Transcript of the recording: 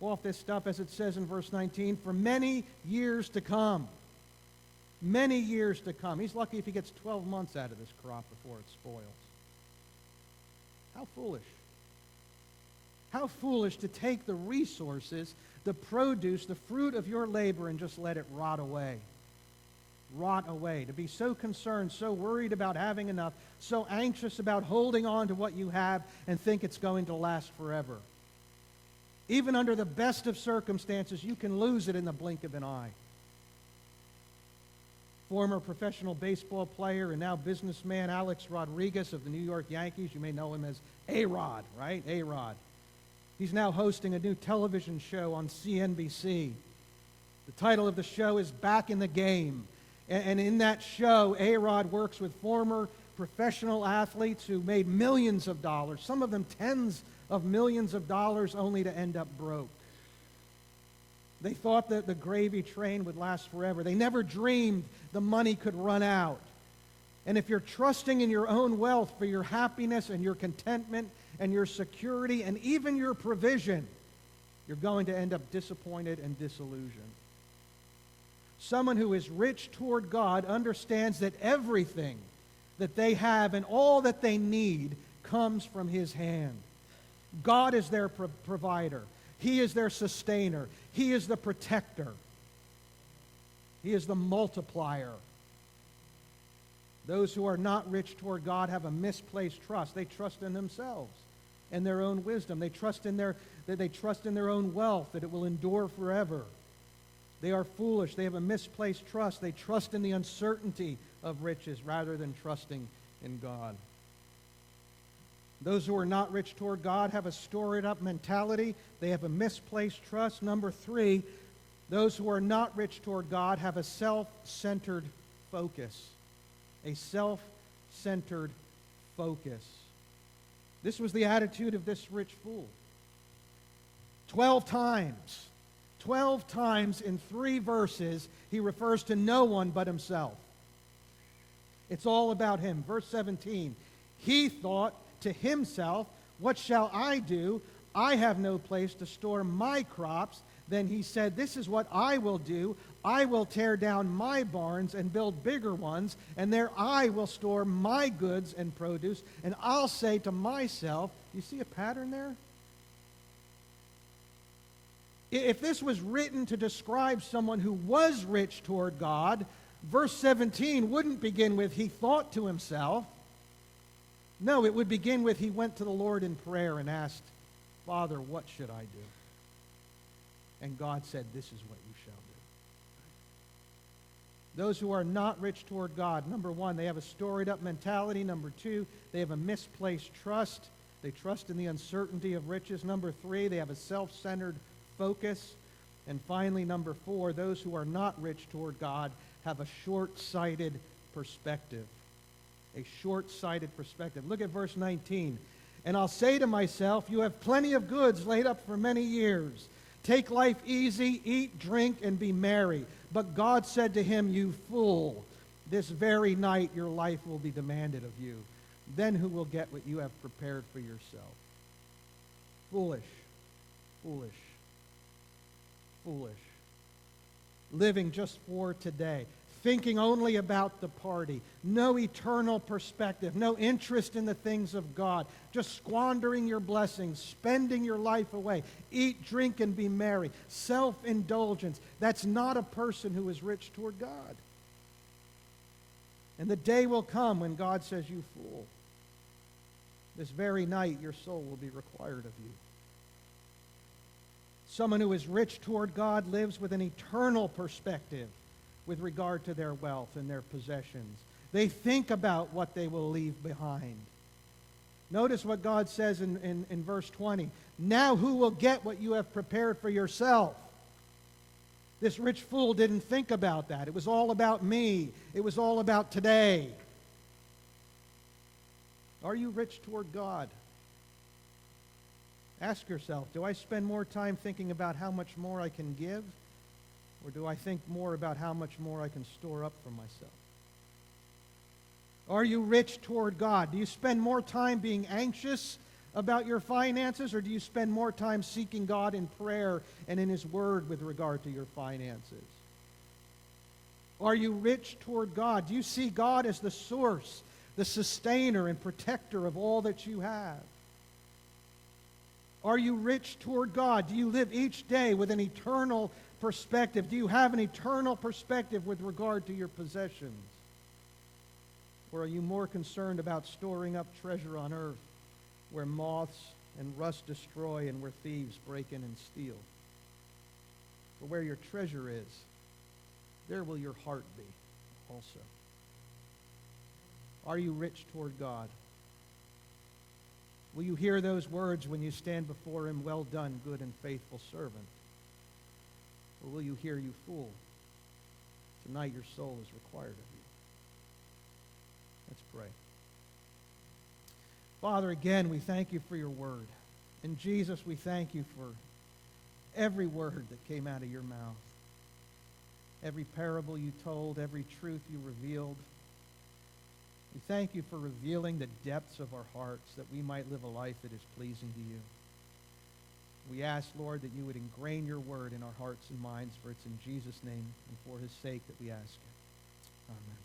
off this stuff, as it says in verse 19, for many years to come. Many years to come. He's lucky if he gets 12 months out of this crop before it spoils. How foolish. How foolish to take the resources, the produce, the fruit of your labor, and just let it rot away. Rot away. To be so concerned, so worried about having enough, so anxious about holding on to what you have and think it's going to last forever. Even under the best of circumstances, you can lose it in the blink of an eye. Former professional baseball player and now businessman Alex Rodriguez of the New York Yankees. You may know him as A-Rod, right? A-Rod. He's now hosting a new television show on CNBC. The title of the show is Back in the Game. And in that show, A-Rod works with former professional athletes who made millions of dollars, some of them tens of millions of dollars, only to end up broke. They thought that the gravy train would last forever. They never dreamed the money could run out. And if you're trusting in your own wealth for your happiness and your contentment and your security and even your provision, you're going to end up disappointed and disillusioned. Someone who is rich toward God understands that everything that they have and all that they need comes from His hand. God is their provider. He is their sustainer. He is the protector. He is the multiplier. Those who are not rich toward God have a misplaced trust. They trust in themselves and their own wisdom. They trust in their own wealth, that it will endure forever. They are foolish. They have a misplaced trust. They trust in the uncertainty of riches rather than trusting in God. Those who are not rich toward God have a stored-up mentality. They have a misplaced trust. Number 3, those who are not rich toward God have a self-centered focus. A self-centered focus. This was the attitude of this rich fool. 12 times in 3 verses, he refers to no one but himself. It's all about him. Verse 17, he thought to himself, what shall I do? I have no place to store my crops. Then he said, this is what I will do. I will tear down my barns and build bigger ones, and there I will store my goods and produce. And I'll say to myself, you see a pattern there? If this was written to describe someone who was rich toward God, verse 17 wouldn't begin with, he thought to himself. No, it would begin with, he went to the Lord in prayer and asked, Father, what should I do? And God said, this is what you shall do. Those who are not rich toward God, number 1, they have a storied-up mentality. Number 2, they have a misplaced trust. They trust in the uncertainty of riches. Number 3, they have a self-centered focus. And finally, number 4, those who are not rich toward God have a short-sighted perspective. A short-sighted perspective. Look at verse 19. And I'll say to myself, you have plenty of goods laid up for many years. Take life easy, eat, drink, and be merry. But God said to him, you fool, this very night your life will be demanded of you. Then who will get what you have prepared for yourself? Foolish, foolish, foolish. Living just for today. Thinking only about the party. No eternal perspective. No interest in the things of God. Just squandering your blessings. Spending your life away. Eat, drink, and be merry. Self-indulgence. That's not a person who is rich toward God. And the day will come when God says, you fool. This very night your soul will be required of you. Someone who is rich toward God lives with an eternal perspective with regard to their wealth and their possessions. They think about what they will leave behind. Notice what God says in verse 20. Now who will get what you have prepared for yourself? This rich fool didn't think about that. It was all about me. It was all about today. Are you rich toward God? Ask yourself, do I spend more time thinking about how much more I can give? Or do I think more about how much more I can store up for myself? Are you rich toward God? Do you spend more time being anxious about your finances, or do you spend more time seeking God in prayer and in His Word with regard to your finances? Are you rich toward God? Do you see God as the source, the sustainer and protector of all that you have? Are you rich toward God? Do you live each day with an eternal perspective? Do you have an eternal perspective with regard to your possessions? Or are you more concerned about storing up treasure on earth where moths and rust destroy and where thieves break in and steal? For where your treasure is, there will your heart be also. Are you rich toward God? Will you hear those words when you stand before Him, "Well done, good and faithful servant"? Or will you hear, "You fool, tonight your soul is required of you"? Let's pray. Father, again, we thank you for your word. And Jesus, we thank you for every word that came out of your mouth. Every parable you told, every truth you revealed. We thank you for revealing the depths of our hearts that we might live a life that is pleasing to you. We ask, Lord, that you would ingrain your word in our hearts and minds, for it's in Jesus' name and for his sake that we ask it. Amen.